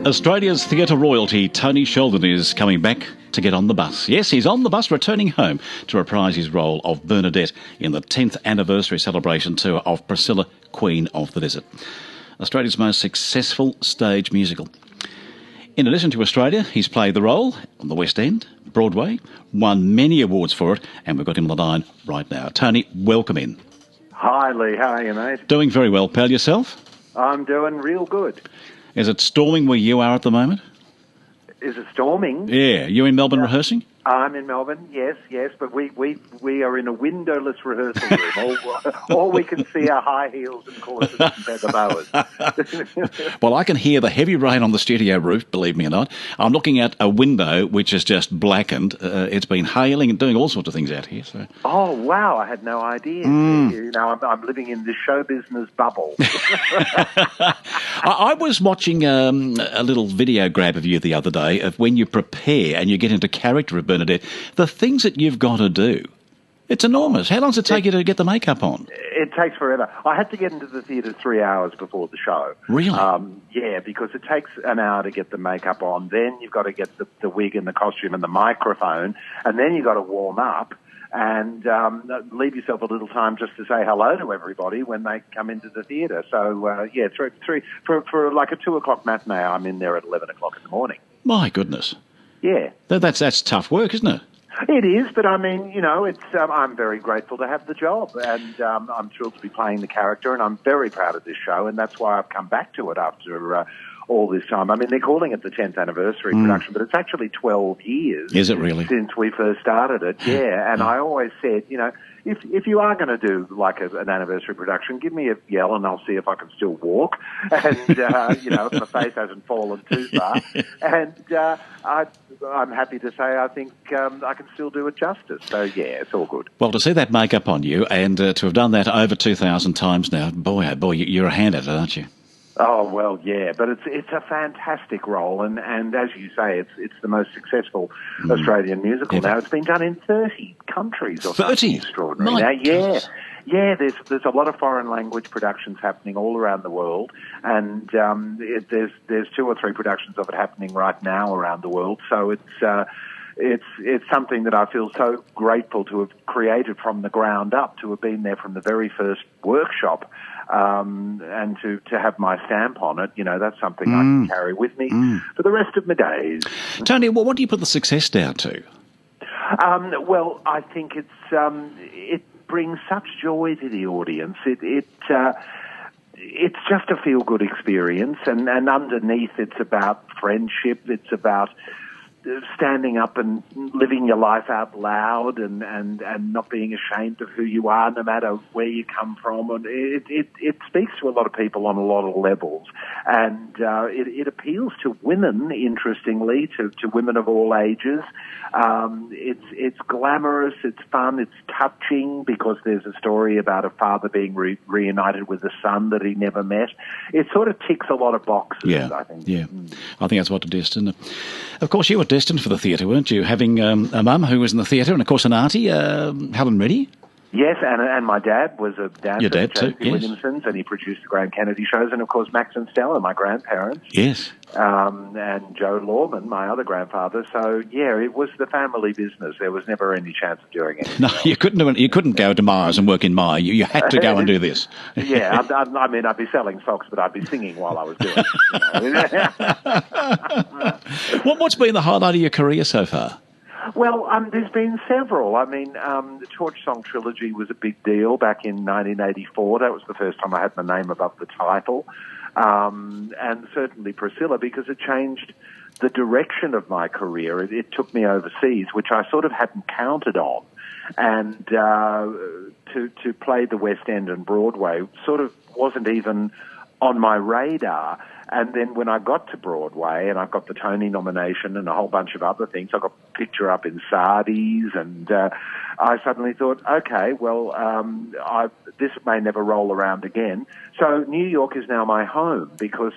Australia's theatre royalty, Tony Sheldon, is coming back to get on the bus. Yes, he's on the bus returning home to reprise his role of Bernadette in the 10th anniversary celebration tour of Priscilla, Queen of the Desert. Australia's most successful stage musical. In addition to Australia, he's played the role on the West End, Broadway, won many awards for it, and we've got him on the line right now. Tony, welcome in. Hi, Leigh. How are you, mate? Doing very well, pal. Yourself? I'm doing real good. Is it storming where you are at the moment? Is it storming? Yeah. You in Melbourne rehearsing? I'm in Melbourne, yes, but we are in a windowless rehearsal room. All we can see are high heels and corsets and feather boas. Well, I can hear the heavy rain on the studio roof, believe me or not. I'm looking at a window which is just blackened. It's been hailing and doing all sorts of things out here. So. Oh, wow, I had no idea. You know, I'm living in the show business bubble. I was watching a little video grab of you the other day of when you prepare and you get into character of Bernadette, the things that you've got to do. It's enormous. How long does it take you to get the makeup on? It takes forever. I had to get into the theatre 3 hours before the show. Really? Yeah, because it takes an hour to get the makeup on. Then you've got to get the wig and the costume and the microphone. And then you've got to warm up and leave yourself a little time just to say hello to everybody when they come into the theatre. So, yeah, for like a 2 o'clock matinee, I'm in there at 11 o'clock in the morning. My goodness. Yeah. That's tough work, isn't it? It is, but I mean, you know, it's. I'm very grateful to have the job, and I'm thrilled to be playing the character, and I'm very proud of this show, and that's why I've come back to it after all this time. I mean, they're calling it the 10th anniversary production, but it's actually 12 years. Is it really? Since we first started it, yeah. And I always said, you know, if you are going to do like an anniversary production, give me a yell and I'll see if I can still walk. And, you know, if my face hasn't fallen too far. And I'm happy to say I think I can still do it justice. So, yeah, it's all good. Well, to see that makeup on you and to have done that over 2,000 times now, boy, oh boy, you're a hand at it, aren't you? Oh, well, yeah, but it's a fantastic role, and as you say, it's the most successful Australian musical now. It's been done in 30 countries or 30? Something extraordinary. My now, yeah, there's a lot of foreign language productions happening all around the world, and there's 2 or 3 productions of it happening right now around the world, so it's something that I feel so grateful to have created from the ground up, to have been there from the very first workshop, and to have my stamp on it. You know, that's something I can carry with me for the rest of my days. Tony, what do you put the success down to? Well, I think it brings such joy to the audience. It's just a feel-good experience, and underneath it's about friendship. It's about standing up and living your life out loud and not being ashamed of who you are, no matter where you come from. And it speaks to a lot of people on a lot of levels. And it appeals to women, interestingly, to women of all ages. It's glamorous, it's fun, it's touching, because there's a story about a father being reunited with a son that he never met. It sort of ticks a lot of boxes, I think. Yeah, I think that's what it is, isn't it? Of course, you were destined for the theatre, weren't you? Having a mum who was in the theatre, and of course an auntie, Helen Reddy. Yes, and my dad was a dancer. Your dad too, yes. Williamson's, and he produced the Graham Kennedy shows, and of course Max and Stella, my grandparents. Yes. And Joe Lorman, my other grandfather. So yeah, it was the family business. There was never any chance of doing it. No, you couldn't do it. You couldn't go to Myers and work in Myer. You had to go and do this. Yeah, I mean, I'd be selling socks, but I'd be singing while I was doing it. What's been the highlight of your career so far? Well, there's been several. I mean, the Torch Song Trilogy was a big deal back in 1984. That was the first time I had my name above the title. And certainly Priscilla, because it changed the direction of my career. It took me overseas, which I sort of hadn't counted on. And to play the West End and Broadway sort of wasn't even on my radar. And then when I got to Broadway and I got the Tony nomination and a whole bunch of other things, I got a picture up in Sardi's, and I suddenly thought, okay, well, this may never roll around again. So New York is now my home, because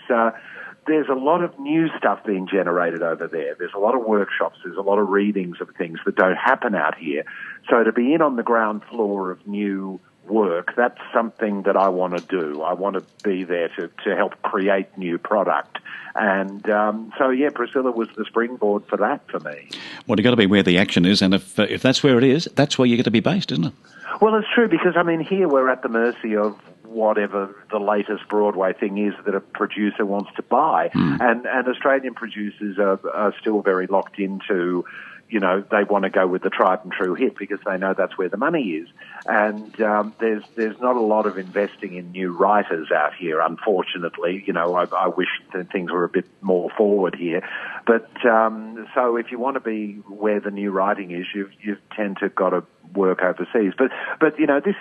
there's a lot of new stuff being generated over there. There's a lot of workshops. There's a lot of readings of things that don't happen out here. So to be in on the ground floor of new work, that's something that I want to do. I want to be there to help create new product. And Priscilla was the springboard for that for me. Well, you've got to be where the action is, and if that's where it is, that's where you get to be based, isn't it? Well, it's true, because, I mean, here we're at the mercy of whatever the latest Broadway thing is that a producer wants to buy. And Australian producers are still very locked into, they want to go with the tried and true hit because they know that's where the money is. And there's not a lot of investing in new writers out here, unfortunately. I wish that things were a bit more forward here. But so if you want to be where the new writing is, you tend to got to work overseas. But this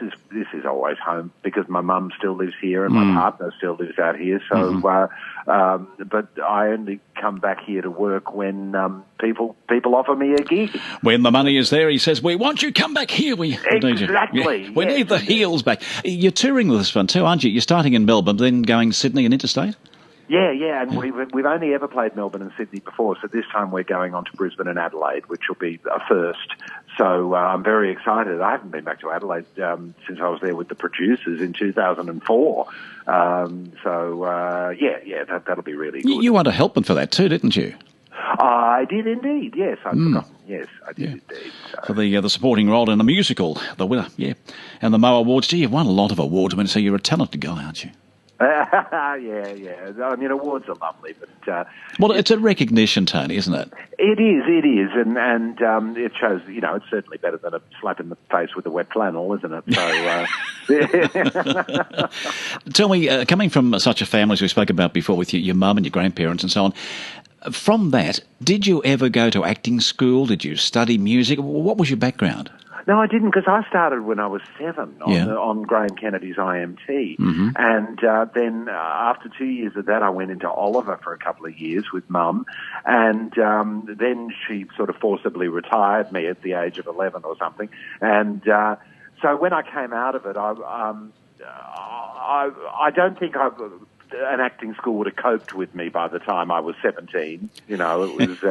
is always home because my mum still lives here and my partner still lives out here. So, but I only come back here to work when people offer me a gig. When the money is there, he says, "We want you. Come back here. We need you." Exactly. Yeah. We need the heels back. You're touring with this one too, aren't you? You're starting in Melbourne, then going Sydney and interstate. Yeah, and we've only ever played Melbourne and Sydney before, so this time we're going on to Brisbane and Adelaide, which will be a first. So I'm very excited. I haven't been back to Adelaide since I was there with the producers in 2004. That'll be really good. You want to help them for that too, didn't you? I did indeed, yes. I'd forgotten. Yes, I did indeed. So. For the supporting role in a musical, the winner, and the Mo Awards. Gee, you've won a lot of awards. I mean, so you're a talented guy, aren't you? Yeah. I mean, awards are lovely, but well, it's a recognition, Tony, isn't it? It is, and it shows. It's certainly better than a slap in the face with a wet flannel, isn't it? So, tell me, coming from such a family as we spoke about before, with your mum and your grandparents and so on. From that, did you ever go to acting school? Did you study music? What was your background? No, I didn't, because I started when I was 7 on Graham Kennedy's IMT. And then after 2 years of that, I went into Oliver for a couple of years with Mum. And then she sort of forcibly retired me at the age of 11 or something. And so when I came out of it, I don't think an acting school would have coped with me by the time I was 17. It was...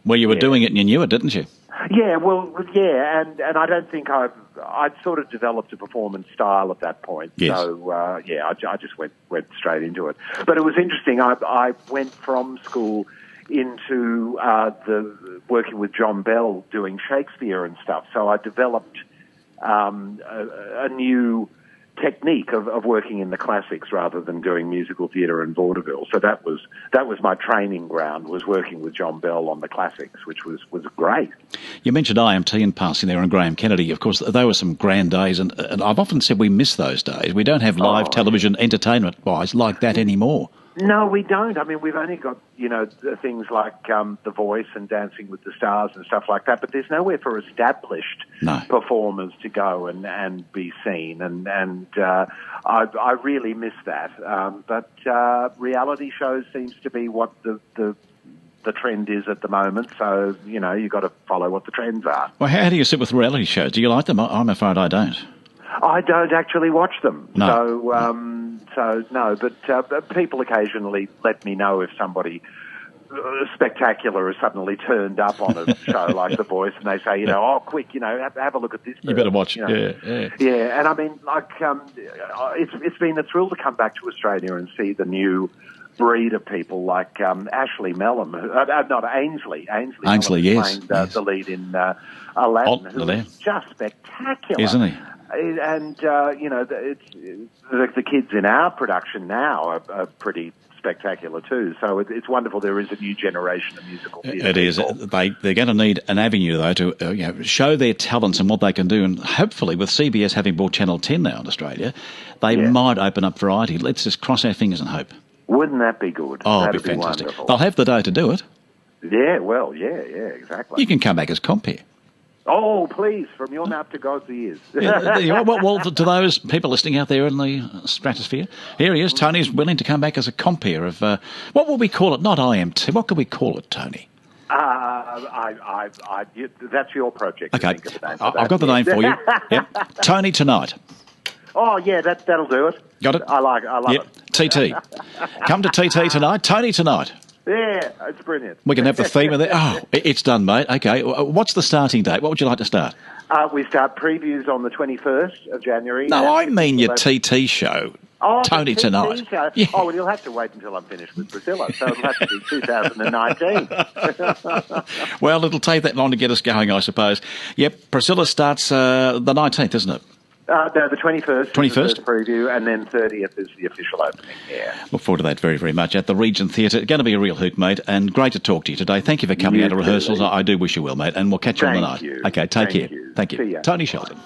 Well, you were doing it and you knew it, didn't you? Yeah, and I don't think I'd sort of developed a performance style at that point. Yes. So, I just went straight into it. But it was interesting. I went from school into the working with John Bell doing Shakespeare and stuff. So I developed a new technique of working in the classics rather than doing musical theatre and vaudeville. So that was my training ground, was working with John Bell on the classics, which was great. You mentioned IMT in passing there and Graham Kennedy. Of course, they were some grand days, and I've often said we miss those days. We don't have live television entertainment-wise like that anymore. No, we don't. I mean, we've only got, things like The Voice and Dancing with the Stars and stuff like that, but there's nowhere for established performers to go and be seen, and I really miss that. But reality shows seems to be what the trend is at the moment, so, you've got to follow what the trends are. Well, how do you sit with reality shows? Do you like them? I'm afraid I don't. I don't actually watch them. No. So no, but people occasionally let me know if somebody spectacular has suddenly turned up on a show like The Voice, and they say, quick, have a look at this person. You better watch. Yeah, and I mean, it's been a thrill to come back to Australia and see the new breed of people like Ashley Mellon, Ainsley. Ainsley, yes, playing the lead in Aladdin, who's just spectacular, isn't he? And the kids in our production now are pretty spectacular too. So it's wonderful. There is a new generation of musical theatre. It is. They're going to need an avenue though to show their talents and what they can do. And hopefully, with CBS having bought Channel 10 now in Australia, they might open up variety. Let's just cross our fingers and hope. Wouldn't that be good? Oh, that'd be fantastic. Wonderful. They'll have the day to do it. Yeah. Well. Yeah. Exactly. You can come back as compere. Oh, please, from your mouth to God's ears. Well, to those people listening out there in the stratosphere, here he is. Tony's willing to come back as a compere of, what will we call it? Not IMT. What could we call it, Tony? That's your project. Okay, I've got the name for you. Yep. Tony Tonight. Oh, yeah, that'll do it. Got it? I love it. TT. Come to TT tonight. Tony Tonight. Yeah, it's brilliant. We can have the theme of that. Oh, it's done, mate. Okay, what's the starting date? What would you like to start? We start previews on the 21st of January. No, I mean your TT show. Oh, Tony the TV tonight. show. Yeah. Oh, well, you'll have to wait until I'm finished with Priscilla, so it'll have to be 2019. Well, it'll take that long to get us going, I suppose. Yep, Priscilla starts the 19th, isn't it? No, the 21st. 21st? Is the first preview, and then 30th is the official opening. Yeah. Look forward to that very, very much at the Regent Theatre. Going to be a real hoot, mate, and great to talk to you today. Thank you for coming out of rehearsals. I do wish you well, mate, and we'll catch you on the night. You. Okay, take care. You. Thank you. See ya. Tony Sheldon.